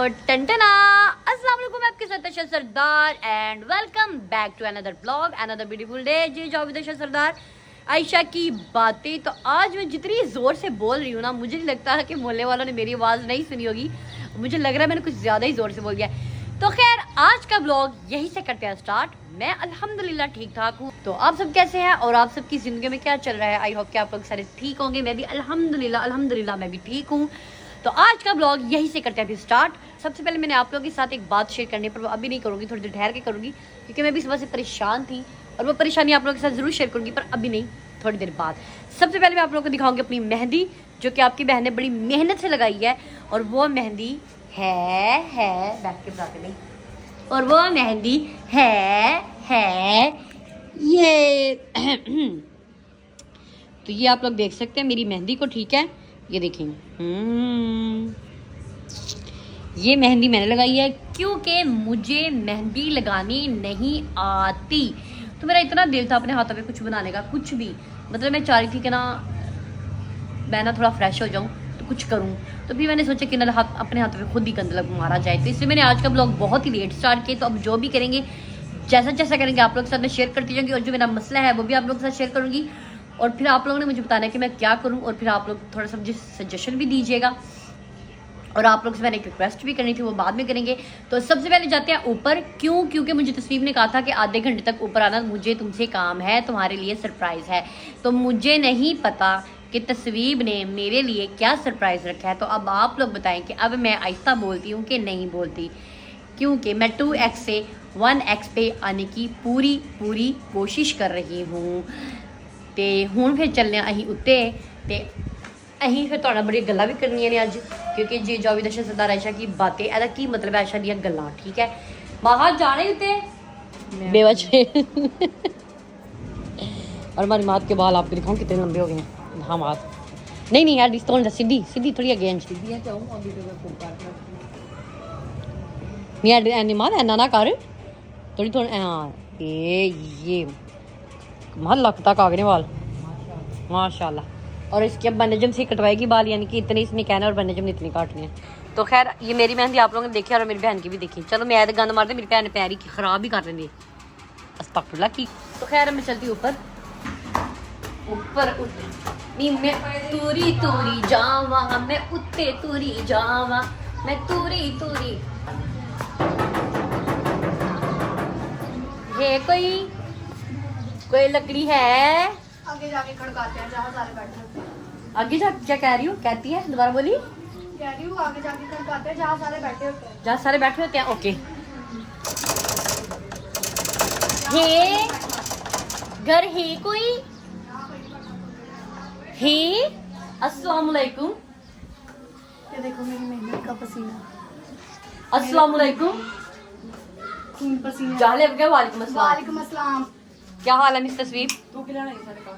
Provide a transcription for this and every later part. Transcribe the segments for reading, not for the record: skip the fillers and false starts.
टंटना अस्सलाम वालेकुम, आपके साथ Ashar Sardar and welcome back to another blog, another beautiful day. जी जाओ अशर सरदार, आयशा की बातें। तो आज मैं जितनी ज़ोर से बोल रही हूँ ना, मुझे नहीं लगता है कि मोहल्ले वालों ने मेरी आवाज़ नहीं सुनी होगी। मुझे लग रहा है मैंने कुछ ज़्यादा ही ज़ोर से बोल दिया। तो खैर आज का ब्लॉग यहीं से करते हैं स्टार्ट। मैं अल्हम्दुलिल्लाह ठीक ठाक हूँ। तो आप सब कैसे हैं और आप सबकी ज़िंदगी में क्या चल रहा है? आई होप कि आप लोग सारे ठीक होंगे। मैं भी अल्हम्दुलिल्लाह मैं भी ठीक हूँ। तो आज का ब्लॉग यहीं से करते हैं स्टार्ट। सबसे पहले मैंने आप लोगों के साथ एक बात शेयर करनी, पर वो अभी नहीं करूँगी, थोड़ी देर ठहर के करूँगी, क्योंकि मैं भी सुबह से परेशान थी और वो परेशानी आप लोगों के साथ ज़रूर शेयर करूँगी, पर अभी नहीं, थोड़ी देर बाद। सबसे पहले मैं आप लोगों को दिखाऊंगी अपनी मेहंदी, जो कि आपकी बहन ने बड़ी मेहनत से लगाई है। और वो मेहंदी है बैठ के बताते नहीं, और वो मेहंदी है ये तो ये आप लोग देख सकते हैं मेरी मेहंदी को, ठीक है। ये देखें, ये मेहंदी मैंने लगाई है क्योंकि मुझे मेहंदी लगानी नहीं आती। तो मेरा इतना दिल था अपने हाथों पे कुछ बनाने का, कुछ भी, मतलब मैं चाह रही थी कि ना मैं ना थोड़ा फ्रेश हो जाऊं तो कुछ करूं। तो फिर मैंने सोचा कि ना अपने हाथों पे खुद ही गंद मारा जाए। तो इसलिए मैंने आज का ब्लॉग बहुत ही लेट स्टार्ट किया। तो अब जो भी करेंगे, जैसा जैसा करेंगे आप लोग के साथ मैं शेयर करती जाऊंगी, और जो मेरा मसला है वो भी आप लोगों के साथ शेयर करूंगी। और फिर आप लोगों ने मुझे बताना है कि मैं क्या करूं, और फिर आप लोग थोड़ा सा मुझे सजेशन भी दीजिएगा। और आप लोग से मैंने एक रिक्वेस्ट भी करनी थी, वो बाद में करेंगे। तो सबसे पहले जाते हैं ऊपर। क्योंकि मुझे तस्वीर ने कहा था कि आधे घंटे तक ऊपर आना, मुझे तुमसे काम है, तुम्हारे लिए सरप्राइज़ है। तो मुझे नहीं पता कि तस्वीर ने मेरे लिए क्या सरप्राइज़ रखा है। तो अब आप लोग बताएं कि अब मैं आहिस्ता बोलती हूँ कि नहीं बोलती, क्योंकि मैं 2x से 1x पे आने की पूरी कोशिश कर रही हूँ। तो हूँ फिर चलने अहीं उत्ते ते अहीं फिर थोड़ा बड़ी गल्लां भी करनियां ने अज, क्योंकि जी जावेद अशर सरदार आयशा की बातें, एदा की मतलब है आयशा दी गल्लां, ठीक है। बाहर जाने उत्ते बेवजह और हमारी मात के बाल आपको दिखाऊं कितने लंबे हो गए हैं। हाँ मात नहीं यार, इस तो सीधी थोड़ी अगे नहीं मात ऐना ना कर थोड़ी हाँ ये मात लक तक आ गए बाल माशाल्लाह। और इसके अब बनजम से कटवाएगी बाल, यानी कि इतने इसने कहना और बनजम ने इतनी काटनी है। तो खैर ये मेरी मेहंदी आप लोगों ने देखी और मेरी बहन की भी देखी। चलो मैं तो गंद मारती, मेरी बहन ने पैर ही खराब ही कर देंगे अस्तगफुरुल्लाह की। तो खैर मैं चलती ऊपर मैं तूरी जावा, मैं उत्ते तूरी जावा, मैं तूरी है कोई लकड़ी है? आगे जाके खड़काते हैं जहाँ सारे बैठे होते हैं। आगे जा क्या कह रही हूँ? कहती है दोबारा बोली। कह रही हूँ आगे जाके खड़काते हैं जहाँ सारे बैठे होते हैं। जहाँ सारे बैठे होते हैं, ओके। हे घर है कोई? हे अस्सलाम वालेकुम। ये देखो मेरी मेहंदी का पसीना। अस्सलाम वालेकुम। खून पसीना। जाले अब क्या? वालेकुम अस्सलाम। वालेकुम अस्सलाम। क्या हाल है मिस तस्वीर? तू खिलाना है सारे का।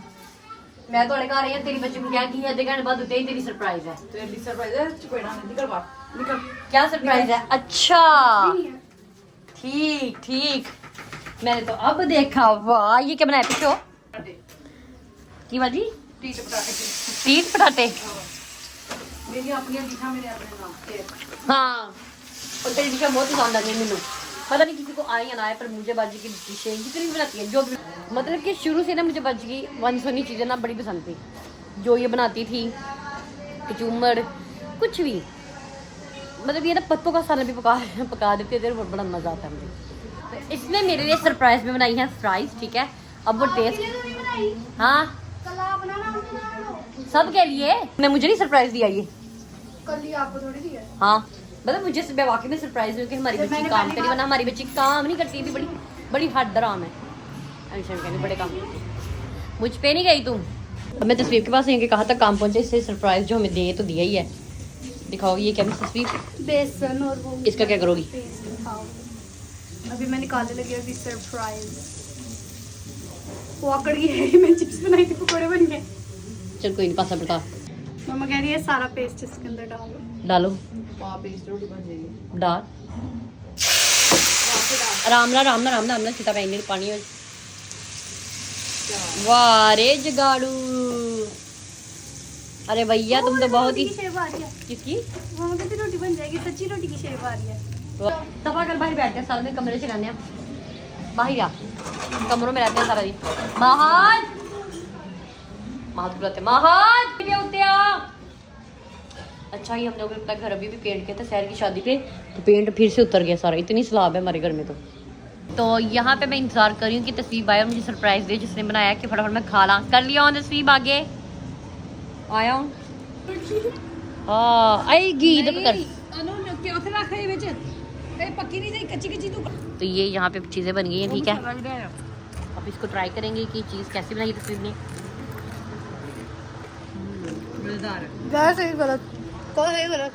मैं तो आ रही हूँ, तेरी बच्ची को क्या की है? आधे घंटे बाद होते ही तेरी सरप्राइज है। तेरी सरप्राइज है, कोई ना निकल बाहर निकल। क्या सरप्राइज है? अच्छा ठीक मैंने तो अब देखा। वाह ये क्या बनाया पीछे की बाजी? तीत पटाटे। मेरी अपनी दिखा, मेरे अपने नाम के। हाँ और तेरी डिशें बहुत पसंद आ गई मैंने। पता नहीं किसी को आए या ना आए, पर मुझे बाजी की डिशें जितनी भी बनाती है, जो भी, मतलब कि शुरू से ना मुझे बाजी की वनसुनी चीज़ें ना बड़ी पसंद थी। जो ये बनाती थी कचूमर, कुछ भी, मतलब ये ना पत्तों का सारा भी पका देते थे, बहुत बड़ा मज़ा आता है मुझे। तो इसमें मेरे लिए सरप्राइज में बनाई है फ्राइज, ठीक है। अब वो टेस्ट, हाँ सबके लिए। ने मुझे नहीं सरप्राइज दिया ये, कल ही आपको थोड़ी दी है। हाँ मतलब मुझे वाकई में सरप्राइज हुई कि हमारी बच्ची काम करी, वरना हमारी बच्ची काम नहीं करती थी। बड़ी हद राम है, बड़े काम मुझ पे नहीं गई तुम। अब मैं तस्वीर के पास यहीं के कहा तक काम पहुंचे, इससे सरप्राइज जो हमें दे तो दिया ही है। दिखाओ ये क्या तस्वीर? बेसन और वो इसका क्या करोगी? अभी मैं निकालने लगी अभी सरप्राइज। पकड़ गई मैं चिप्स बनाई थी, पकौड़े बन गए। चल कोई नहीं, पासा बता। मम्मा कह रही है सारा पेस्ट इसके अंदर डालो पेस्ट रोटी बन जाएगी। डाल रामना सीता पानी पानी हो। वाह रे जगाड़ू, अरे भैया तुम तो बहुत ही शेप आ रही है। किसकी वहाँ पे रोटी बन जाएगी, सच्ची रोटी की शेप आ रही है। दफा कर बाहर बैठते हैं सारा दिन कमरे से रहने हैं बाहर आ कमरों में रहते हैं सारा दिन महान महान बुलाते महान होते अच्छा ही हमने अपना घर अभी भी पेंट किया था शहर की शादी पे तो पेंट फिर से उतर गया सारा इतनी सलाब है हमारे घर में तो यहाँ पे मैं इंतजार कर रही हूँ कि तस्वीर आया मुझे सरप्राइज दे जिसने बनाया कि फटाफट मैं खा ला कर लिया हूँ तस्वीर आगे आया हूँ हाँ आएगी कर तो ये यहाँ पे चीज़ें बन गई हैं ठीक है अब इसको ट्राई करेंगे कि चीज़ कैसी बनाई तस्वीर ने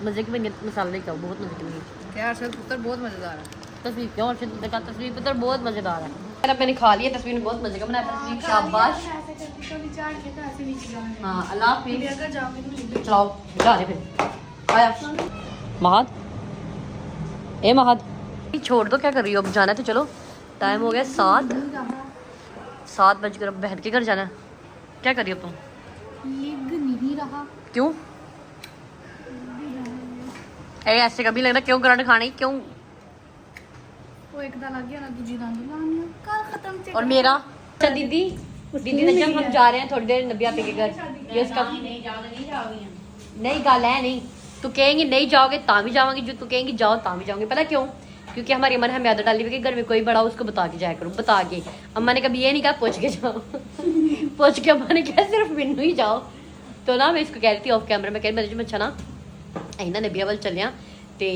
मजे की बनी मसाले का बहुत मजे की बनी यार सर पुत्र बहुत मजेदार है। तस्वीर क्यों तस्वीर पुत्र बहुत मजेदार है अब मैंने खा लिया तस्वीर बहुत मजे का बनाया तस्वीर शाबाश हाँ अल्लाह हाफिज़ चलाओ जा रहे फिर आया महाद ए महाद छोड़ दो क्या कर रही हो अब जाना है तो चलो टाइम हो गया 7 बजकर अब बहन के घर जाना है क्या कर रही हो तुम नहीं रहा क्यों ऐसे कभी लगना क्यों करंट खाने क्यों वो एक दाल आ गया ना दूसरी दाल लानी कल खत्म और मेरा अच्छा दीदी ने जब हम जा रहे हैं थोड़ी देर नबिया पे के घर ये उसका नहीं गल है नहीं तू कहेंगी नहीं जाओगे ता भी जाओगे जो तू कहेंगी जाओ ता भी जाओगे पता क्यों क्योंकि हमारी अम्मा ने हमें आदत डाली हुई कि घर में कोई बड़ा उसको बता के जाया करूँ बता के अम्मा ने कभी ये नहीं कहा पूछ के जाओ पूछ के अम्मा ने कहा सिर्फ मैनू ही जाओ तो ना मैं इसको कह रही थी ऑफ कैमरा में कह मेरे जो अच्छा ना अं ना नबिया वाल चलिया ਤੇ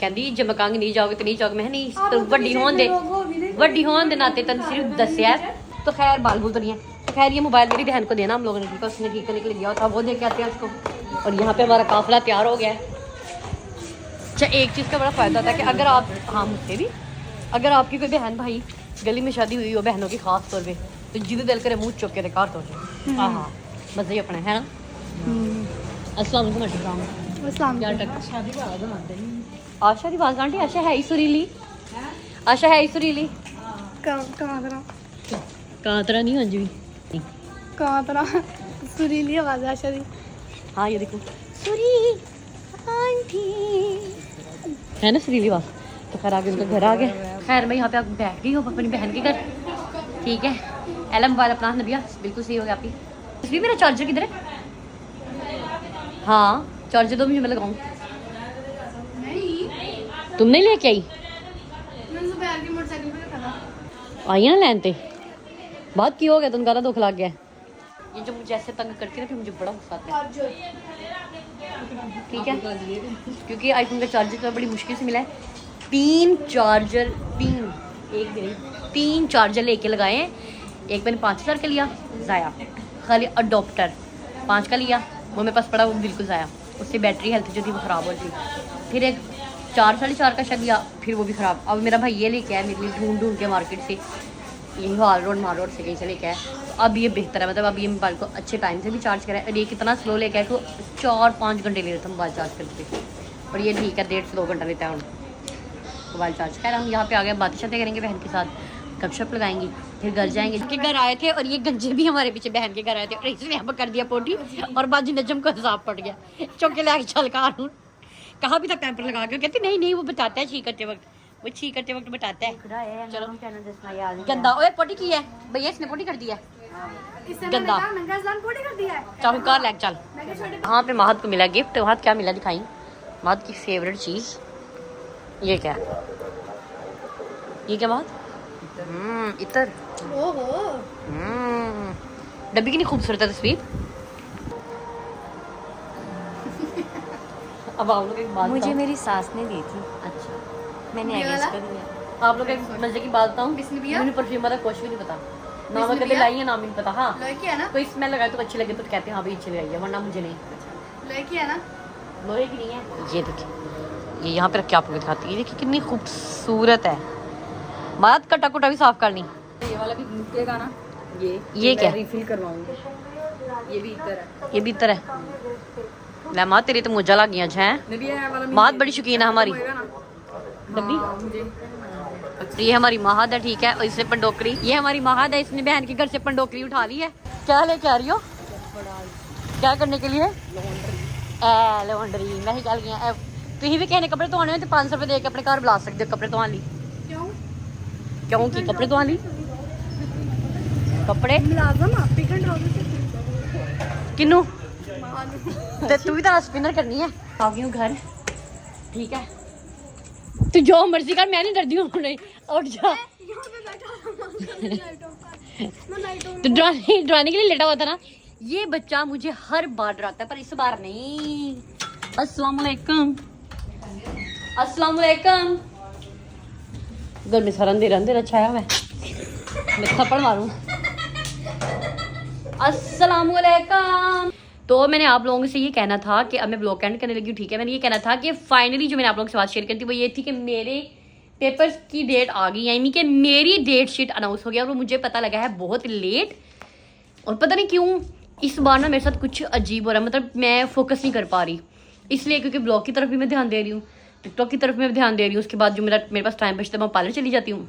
ਕਹਿੰਦੀ ਜੇ ਮੈਂ ਕਹਾਂਗੀ ਨਹੀਂ ਜਾਓਗੇ ਤੇ ਨਹੀਂ ਜਾਓਗੇ ਮੈਂ ਨਹੀਂ तो ਵੱਡੀ होने ਦੇ नाते तन सिर्फ दसिया तो खैर बाल बुल तो नहीं है तो खैर ये मोबाइल मेरी बहन को देना हम लोगों ने ठीक है उसने ठीक करने के लिए दिया था वो दे के आते हैं उसको और यहाँ पे हमारा काफिला तैयार हो गया है अच्छा एक चीज़ का बड़ा फ़ायदा था कि अगर आप हाँ मुझसे भी अगर आपकी कोई बहन भाई गली में शादी हुई हो बहनों की खास तौर पर तो जिद दिल करे मुँह चुप के कार तो हाँ हाँ मज़े ही अपने है ना अस्सलाम आशा दी बात आंटी आशा है ही सुरीली आशा है ही सुरीली कातरा नहीं अंज भी कातरा सुरीली आवाज है आशा दी हाँ ये देखो सुरी आंटी है ना सुरीली आवाज तो खैर आगे उनका घर आ गया खैर मैं यहाँ पे बैठ गई हूँ अपनी बहन के घर ठीक है एलम मोबाइल अपना नबिया बिल्कुल सही हो गया आपकी इसलिए मेरा चार्जर किधर है हाँ चार्जर दो मुझे मैं लगाऊँ तुम नहीं लेके आई आई ना लैन ते बात की हो गया तुम गाला दुख लग गया ये जो मुझे ऐसे तंग करती है ना फिर मुझे बड़ा गुस्सा आता है ठीक है क्योंकि आईफोन का चार्जर तो बड़ी मुश्किल से मिला है 3 चार्जर 3 चार्जर लेके लगाए हैं एक मैंने 5000 का लिया ज़ाया खाली अडोप्टर 5 का लिया वो मेरे पास पड़ा वो बिल्कुल ज़ाया उससे बैटरी हेल्थ जो थी वो ख़राब हो गई फिर एक 4 साढ़े 4 का शायद लिया फिर वो भी ख़राब अब मेरा भाई ये लेके आया मेरे लिए ढूंढ के मार्केट से यही हाल रोड मार रोड से कहीं से लेके आया तो अब ये बेहतर है मतलब अब ये मोबाइल को अच्छे टाइम से भी चार्ज करा और ये कितना स्लो लेके आया तो 4-5 घंटे ले लेता मोबाइल चार्ज करते और ये ठीक है 1.5 से 2 घंटा लेता है मोबाइल चार्ज खैर हम यहाँ पे आ गए बातें शातें करेंगे बहन के साथ गपशप लगाएंगे फिर घर जाएंगे के घर आए थे और ये गंजे भी हमारे पीछे बहन के घर आए थे और इसने यहाँ पर कर दिया पोटी और बाजी नजम को हिसाब पड़ गया चौके ले चल कानून कहाँ भी तक पैम्पर लगा के कहती नहीं वो बताता है छी करते वक्त वो छी करते वक्त बताता है चलो गंदा ओए पोटी की है भैया इसने पोटी कर दिया गंदा चल कार लैग चल वहाँ पे महद को मिला गिफ्ट महद क्या मिला दिखाई महद की फेवरेट चीज़ ये क्या महद इतर डब्बी कितनी खूबसूरत है तस्वीर अब आप लोग एक बात मुझे मेरी सास ने दी थी अच्छा मैंने ये ऐसे वाला? कर दिया आप लोग एक मजे की बात बताऊं मैंने परफ्यूम वाला कुछ भी नहीं पता ना मैं कभी लाई है ना मैंने पता हाँ लोहे की है ना कोई स्मेल लगाए तो अच्छी लगे तो कहते हैं हाँ भाई अच्छी लगाई है वरना मुझे नहीं लोहे की है ना लोहे की नहीं है ये देखिए ये यहाँ पे रख के आप लोग दिखाती है ये देखिए कितनी खूबसूरत है बात कटा कुटा भी साफ करनी ये वाला भी निकलेगा ना ये क्या रिफिल करवाऊंगी ये भी इधर है ये भी इतर है ले माँ तेरी तो मुझे लग गई आज है मैं भी ये वाला बहुत बड़ी शौकीन है हमारी डब्बी मुझे तो ये हमारी महद है ठीक है और इसने पंडोकरी ये हमारी महद है इसने बहन के घर से पंडोकरी उठा ली है क्या लेके आ रही हो क्या करने के लिए? लॉन्ड्री। मैं ही गल गई तुम भी कहने कपड़े धोने हो तो 500 रुपये दे के अपने घर बुला सकते हो कपड़े धोने ली। क्यों की कपड़े धोने ली? कपड़े किनू ते तू भी तो स्पिनर करनी है। आ गई हूँ घर, ठीक है तू जो मर्जी कर, मैं नहीं डरती हूँ। उठ जा। तो डराने के लिए लेटा हुआ था ना। ये बच्चा मुझे हर बार डराता है पर इस बार नहीं। अस्सलाम वालेकुम। अस्सलाम वालेकुम। घर में सारा अंधेरा अंधेरा छाया हुआ है, मैं थप्पड़ मारूं। अस्सलाम वालेकुम। तो मैंने आप लोगों से ये कहना था कि अब मैं ब्लॉग एंड करने लगी हूँ, ठीक है। मैंने ये कहना था कि फाइनली जो मैंने आप लोगों से बात शेयर करी थी वो ये थी कि मेरे पेपर्स की डेट आ गई, यानी कि मेरी डेट शीट अनाउंस हो गया और वो मुझे पता लगा है बहुत लेट। और पता नहीं क्यों इस बार ना मेरे साथ कुछ अजीब हो रहा है, मतलब मैं फोकस नहीं कर पा रही, इसलिए क्योंकि ब्लॉग की तरफ भी मैं ध्यान दे रही हूँ, टिकटॉक की तरफ में ध्यान दे रही हूँ। उसके बाद जो मेरे पास टाइम बचता है मैं पार्लर चली जाती हूँ,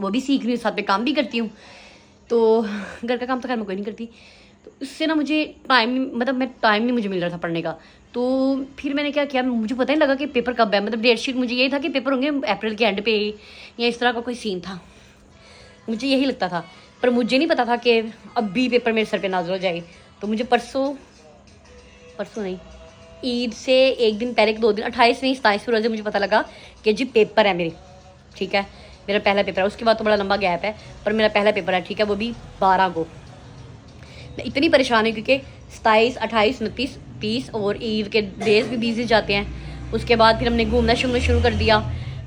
वो भी सीख रही हूँ, साथ में काम भी करती हूँ। तो घर का काम तो खैर मैं कोई नहीं करती, तो इससे ना मुझे टाइम नहीं मुझे मिल रहा था पढ़ने का। तो फिर मैंने क्या किया, मुझे पता नहीं लगा कि पेपर कब है, मतलब डेट शीट मुझे यही था कि पेपर होंगे अप्रैल के एंड पे या इस तरह का कोई सीन था, मुझे यही लगता था। पर मुझे नहीं पता था कि अब भी पेपर मेरे सर पे नाज़िल हो जाए। तो मुझे परसों नहीं, ईद से एक दिन पहले 2 दिन 28वें 27वें रोज़े मुझे पता लगा कि जी पेपर है मेरे, ठीक है। मेरा पहला पेपर है, उसके बाद तो बड़ा लंबा गैप है, पर मेरा पहला पेपर है, ठीक है। वो भी 12 को। मैं इतनी परेशान हूँ क्योंकि 27, 28, 29, 30 और ईद के डेज भी बिजी जाते हैं। उसके बाद फिर हमने घूमना शुरू कर दिया,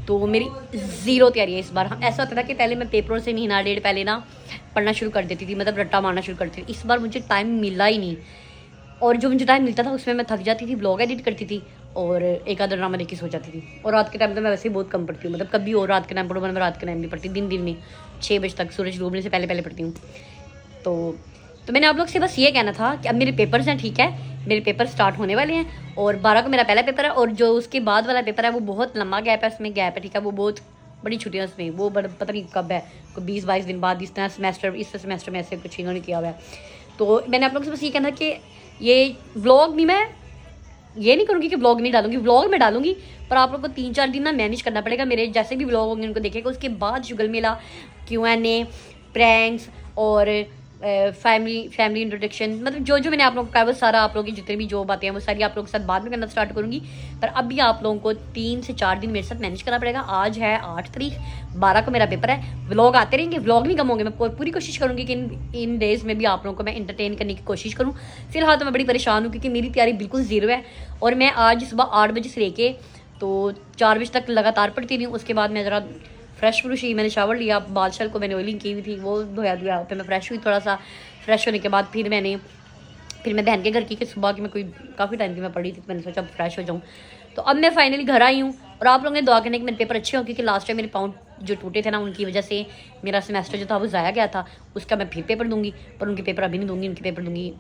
तो मेरी ज़ीरो तैयारी है इस बार। हम ऐसा होता था कि पहले मैं पेपरों से महीना डेढ़ पहले ना पढ़ना शुरू कर देती थी, मतलब रट्टा मारना शुरू करती थी। इस बार मुझे टाइम मिला ही नहीं, और जो मुझे टाइम मिलता था उसमें मैं थक जाती थी, ब्लॉग एडिट करती थी और एक आधा ड्रामा देख के सो जाती थी। और रात के टाइम तो मैं वैसे ही बहुत कम पढ़ती हूँ, मतलब कभी और रात के टाइम पढ़ूँ, मैं रात के टाइम नहीं पढ़ती, दिन में 6 बजे तक सूरज डूबने से पहले पढ़ती हूँ। तो मैंने आप लोग से बस ये कहना था कि अब मेरे पेपर्स हैं, ठीक है, मेरे पेपर स्टार्ट होने वाले हैं और 12 को मेरा पहला पेपर है, और जो उसके बाद वाला पेपर है वो बहुत लंबा गैप है, उसमें गैप है, ठीक है। वो बहुत बड़ी छुट्टियाँ उसमें, वो पता नहीं कब है, कोई 20-22 दिन बाद। इस सेमेस्टर में ऐसे कुछ इन्होंने किया हुआ है। तो मैंने आप लोग से बस ये कहना कि ये व्लॉग नहीं, मैं ये नहीं करूँगी कि व्लॉग नहीं डालूंगी, व्लॉग मैं डालूंगी, पर आप लोग को 3-4 दिन ना मैनेज करना पड़ेगा। मेरे जैसे भी व्लॉग होंगे उनको देखेगा, उसके बाद शुगल मेला, Q&A, प्रैंक्स और फैमिली इंट्रोडक्शन, मतलब जो मैंने आप लोगों को कहा वो सारा आप लोगों की जितनी भी जो बातें हैं वो सारी आप लोगों के साथ बाद में करना स्टार्ट करूँगी। पर अब भी आप लोगों को 3 से 4 दिन मेरे साथ मैनेज करना पड़ेगा। आज है 8 तारीख, 12 को मेरा पेपर है। व्लॉग आते रहेंगे, व्लॉग नहीं कम होंगे। मैं पूरी कोशिश करूँगी कि इन डेज़ में भी आप लोगों को मैं इंटरटेन करने की कोशिश करूँ। फिलहाल तो मैं बड़ी परेशान हूँ क्योंकि मेरी तैयारी बिल्कुल ज़ीरो है, और मैं आज सुबह 8 बजे से लेके तो 4 बजे तक लगातार पढ़ती रही हूँ। उसके बाद मैं ज़रा फ्रेश ही मैंने शावर लिया, बाल शल को मैंने ऑयलिंग की हुई थी, वो धोया फिर मैं फ्रेश हुई। थोड़ा सा फ्रेश होने के बाद फिर मैं बहन के घर की, कि सुबह की मैं कोई काफ़ी टाइम की मैं पढ़ी थी, तो मैंने सोचा फ्रेश हो जाऊँ। तो अब मैं फाइनली घर आई हूँ, और आप लोगों ने दुआ करने कि मेरे पेपर अच्छे हो, क्योंकि लास्ट टाइम मेरे पाउंड जो टूटे थे ना उनकी वजह से मेरा सेमेस्टर जो था वो ज़ाया गया था। उसका मैं फिर पेपर दूँगी, पर उनके पेपर अभी नहीं दूँगी, उनके पेपर दूँगी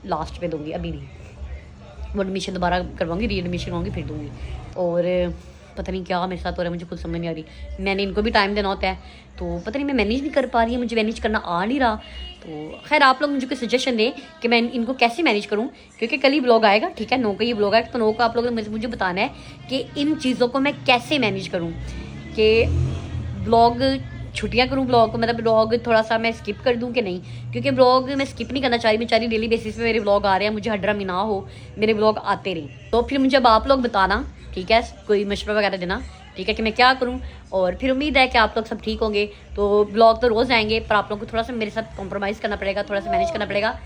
लास्ट पे दूँगी, अभी नहीं। वो एडमिशन दोबारा करवाऊँगी, री एडमिशन होंगी फिर दूँगी। और पता नहीं क्या मेरे साथ हो रहा है, मुझे खुद समझ नहीं आ रही। मैंने इनको भी टाइम देना होता है, तो पता नहीं मैं मैनेज नहीं कर पा रही है, मुझे मैनेज करना आ नहीं रहा। तो खैर आप लोग मुझे कोई सजेशन दें कि मैं इनको कैसे मैनेज करूं, क्योंकि कल ही ब्लॉग आएगा, ठीक है, 9 को ये ब्लॉग आएगा। तो 9 को आप लोगों ने मुझे बताना है कि इन चीज़ों को मैं कैसे मैनेज करूँ, कि ब्लॉग छुट्टियाँ करूँ ब्लॉग को, मतलब ब्लॉग थोड़ा सा मैं स्किप कर दूँ कि नहीं, क्योंकि ब्लॉग मैं स्किप नहीं करना चाह रही। मैं चाह रही डेली बेसिस पे मेरे ब्लॉग आ रहे हैं, मुझे हड्रामी ना हो, मेरे ब्लॉग आते रहें। तो फिर मुझे अब आप लोग बताना, ठीक है, कोई मशवरा वगैरह देना, ठीक है, कि मैं क्या करूं। और फिर उम्मीद है कि आप लोग सब ठीक होंगे। तो ब्लॉग तो रोज़ आएंगे, पर आप लोग को थोड़ा सा मेरे साथ कॉम्प्रोमाइज़ करना पड़ेगा, थोड़ा सा मैनेज करना पड़ेगा।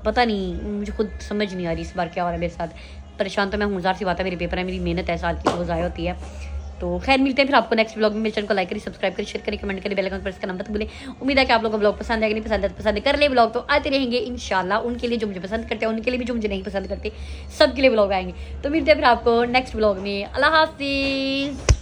पता नहीं, मुझे खुद समझ नहीं आ रही इस बार क्या हो रहा है मेरे साथ। परेशान तो मैं हूँ, ज़ाहिर सी बात है, मेरे पेपर है, मेरी मेहनत है साल की, वो ज़ाया होती है। तो खैर मिलते हैं फिर आपको नेक्स्ट ब्लॉग में। मेरे चैनल को लाइक करिए, सब्सक्राइब करिए, शेयर करिए, कमेंट करिए, बेल आइकन प्रेस करना मत भूलें। उम्मीद है कि आप लोगों को ब्लॉग पसंद आएगा, नहीं पसंद है तो पसंद कर ले। ब्लॉग तो आते रहेंगे इंशाल्लाह, उनके लिए जो मुझे पसंद करते हैं, उनके लिए भी जो मुझे नहीं पसंद करते, सबके लिए ब्लॉग आएंगे। तो मिलते हैं फिर आपको नेक्स्ट ब्लॉग में। अल्लाह हाफिज़।